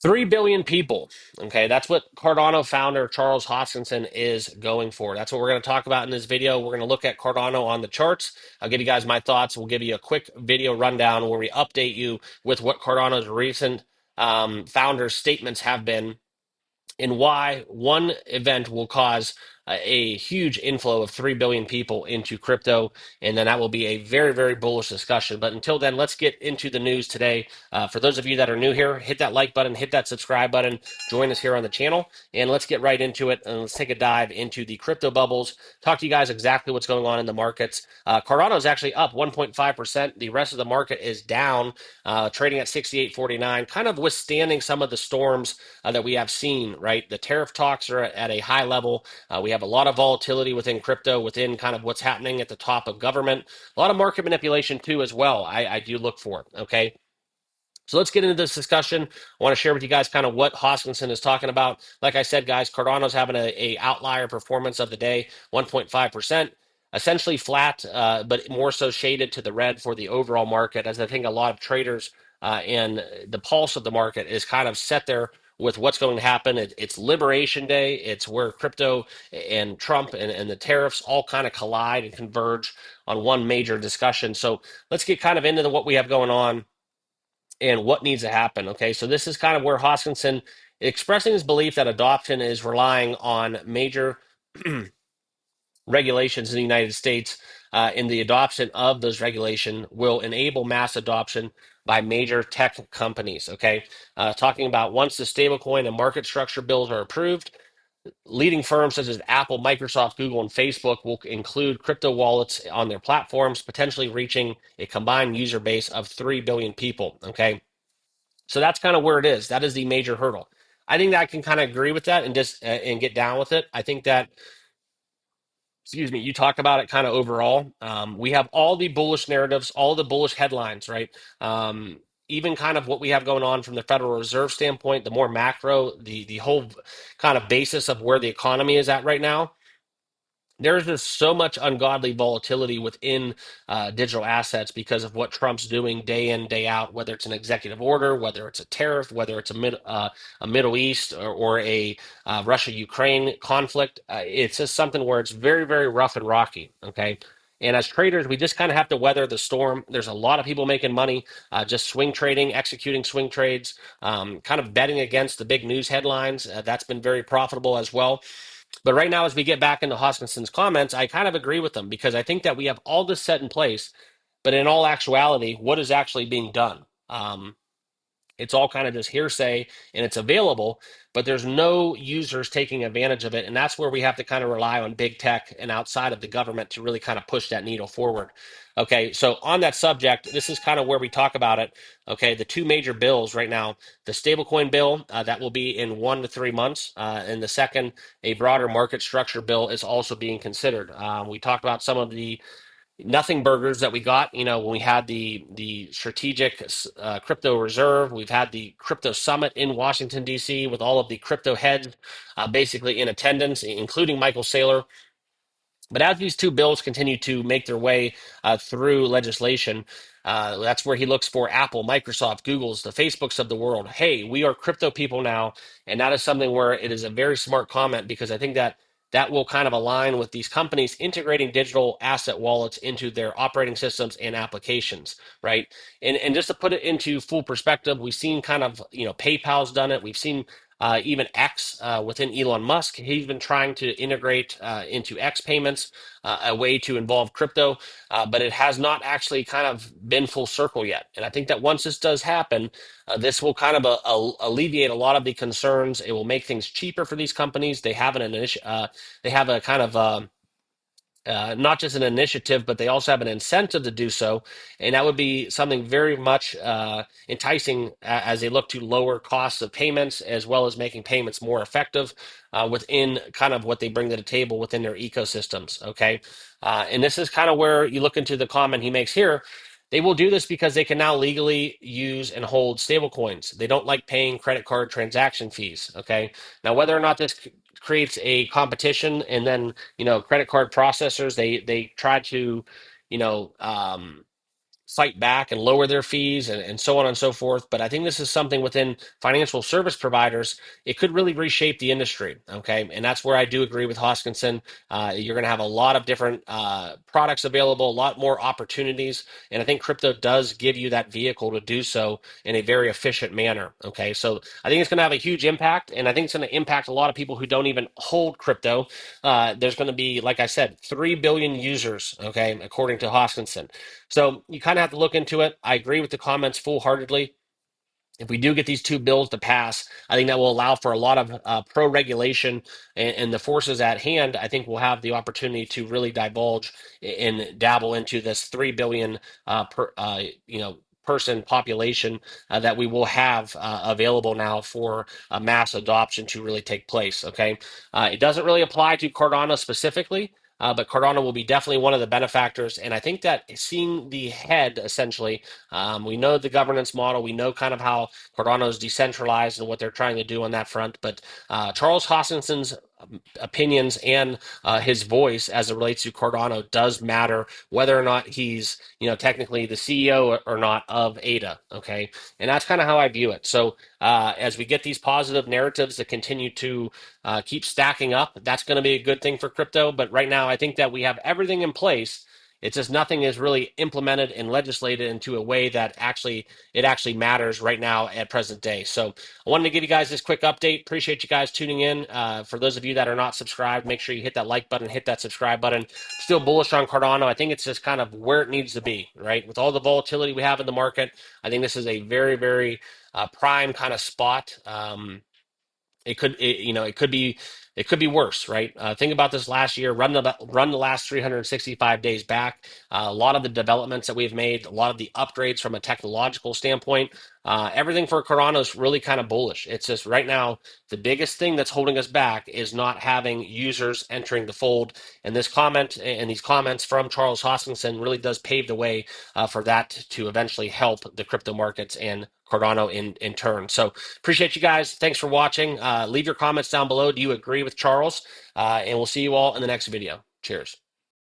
3 billion people. Okay, that's what Cardano founder Charles Hoskinson is going for. That's what we're going to talk about in this video. We're going to look at Cardano on the charts. I'll give you guys my thoughts. We'll give you a quick video rundown where we update you with what Cardano's recent founder statements have been and why one event will cause a huge inflow of 3 billion people into crypto. And then that will be a very, very bullish discussion. But until then, let's get into the news today. For those of you that are new here, hit that like button, hit that subscribe button, join us here on the channel, and let's get right into it. And let's take a dive into the crypto bubbles, talk to you guys exactly what's going on in the markets. Cardano is actually up 1.5%. The rest of the market is down, trading at 68.49, kind of withstanding some of the storms that we have seen, right? The tariff talks are at a high level. We have a lot of volatility within crypto, within kind of what's happening at the top of government. A lot of market manipulation too, as well. I do look for. Okay. So let's get into this discussion. I want to share with you guys kind of what Hoskinson is talking about. Like I said, guys, Cardano's having a outlier performance of the day, 1.5%. Essentially flat, but more so shaded to the red for the overall market, as I think a lot of traders and the pulse of the market is kind of set there with what's going to happen. It's Liberation Day. It's where crypto and Trump and the tariffs all kind of collide and converge on one major discussion. So let's get kind of into what we have going on and what needs to happen. Okay, so this is kind of where Hoskinson expressing his belief that adoption is relying on major regulations in the United States, and the adoption of those regulation will enable mass adoption by major tech companies. Okay, talking about once the stablecoin and market structure bills are approved, leading firms such as Apple, Microsoft, Google, and Facebook will include crypto wallets on their platforms, potentially reaching a combined user base of 3 billion people. Okay, so that's kind of where it is. That is the major hurdle. I think that I can kind of agree with that and just and get down with it. I think that, excuse me, you talk about it kind of overall. We have all the bullish narratives, all the bullish headlines, right? Even kind of what we have going on from the Federal Reserve standpoint, the more macro, the whole kind of basis of where the economy is at right now. There's just so much ungodly volatility within digital assets because of what Trump's doing day in, day out, whether it's an executive order, whether it's a tariff, whether it's a Middle East or a Russia-Ukraine conflict. It's just something where it's very, very rough and rocky. Okay. And as traders, we just kind of have to weather the storm. There's a lot of people making money just swing trading, executing swing trades, kind of betting against the big news headlines. That's been very profitable as well. But right now, as we get back into Hoskinson's comments, I kind of agree with them because I think that we have all this set in place, but in all actuality, what is actually being done? It's all kind of just hearsay and it's available, but there's no users taking advantage of it. And that's where we have to kind of rely on big tech and outside of the government to really kind of push that needle forward. Okay, so on that subject, this is kind of where we talk about it. Okay, the two major bills right now, the stablecoin bill that will be in 1 to 3 months, and the second, a broader market structure bill is also being considered. We talked about some of the nothing burgers that we got, when we had the strategic crypto reserve. We've had the crypto summit in Washington, D.C., with all of the crypto heads basically in attendance, including Michael Saylor. But as these two bills continue to make their way through legislation, that's where he looks for Apple, Microsoft, Google's, the Facebooks of the world. Hey, we are crypto people now. And that is something where it is a very smart comment because I think that that will kind of align with these companies integrating digital asset wallets into their operating systems and applications, right? And just to put it into full perspective, we've seen kind of, PayPal's done it. We've seen even X within Elon Musk, he's been trying to integrate into X payments, a way to involve crypto, but it has not actually kind of been full circle yet. And I think that once this does happen, this will kind of alleviate a lot of the concerns. It will make things cheaper for these companies. They have they have a kind of not just an initiative, but they also have an incentive to do so. And that would be something very much enticing as they look to lower costs of payments, as well as making payments more effective within kind of what they bring to the table within their ecosystems. Okay. And this is kind of where you look into the comment he makes here. They will do this because they can now legally use and hold stablecoins. They don't like paying credit card transaction fees. Okay. Now, whether or not this creates a competition and then credit card processors they try to you know um fight back and lower their fees and so on and so forth. But I think this is something within financial service providers. It could really reshape the industry. Okay. And that's where I do agree with Hoskinson. You're going to have a lot of different products available, a lot more opportunities. And I think crypto does give you that vehicle to do so in a very efficient manner. Okay. So I think it's going to have a huge impact. And I think it's going to impact a lot of people who don't even hold crypto. There's going to be, like I said, 3 billion users, okay, according to Hoskinson. So you kind of have to look into it. I agree with the comments full heartedly. If we do get these two bills to pass, I think that will allow for a lot of pro regulation and the forces at hand. I think we'll have the opportunity to really divulge and dabble into this 3 billion per person population that we will have available now for mass adoption to really take place. Okay, it doesn't really apply to Cardano specifically. But Cardano will be definitely one of the benefactors. And I think that seeing the head essentially, we know the governance model, we know kind of how Cardano is decentralized and what they're trying to do on that front. But Charles Hoskinson's opinions and his voice as it relates to Cardano does matter, whether or not he's technically the CEO or not of ADA. Okay, and that's kind of how I view it. So as we get these positive narratives that continue to keep stacking up, that's going to be a good thing for crypto. But right now, I think that we have everything in place. It's just nothing is really implemented and legislated into a way that actually matters right now at present day. So I wanted to give you guys this quick update. Appreciate you guys tuning in. For those of you that are not subscribed, make sure you hit that like button, hit that subscribe button. Still bullish on Cardano. I think it's just kind of where it needs to be, right? With all the volatility we have in the market, I think this is a very, very prime kind of spot. It could be worse, right? Think about this last year. Run the last 365 days back. A lot of the developments that we've made, a lot of the upgrades from a technological standpoint, everything for Cardano is really kind of bullish. It's just right now the biggest thing that's holding us back is not having users entering the fold. And this comment and these comments from Charles Hoskinson really does pave the way for that to eventually help the crypto markets and Cardano in turn. So appreciate you guys. Thanks for watching. Leave your comments down below. Do you agree with Charles? And we'll see you all in the next video. Cheers.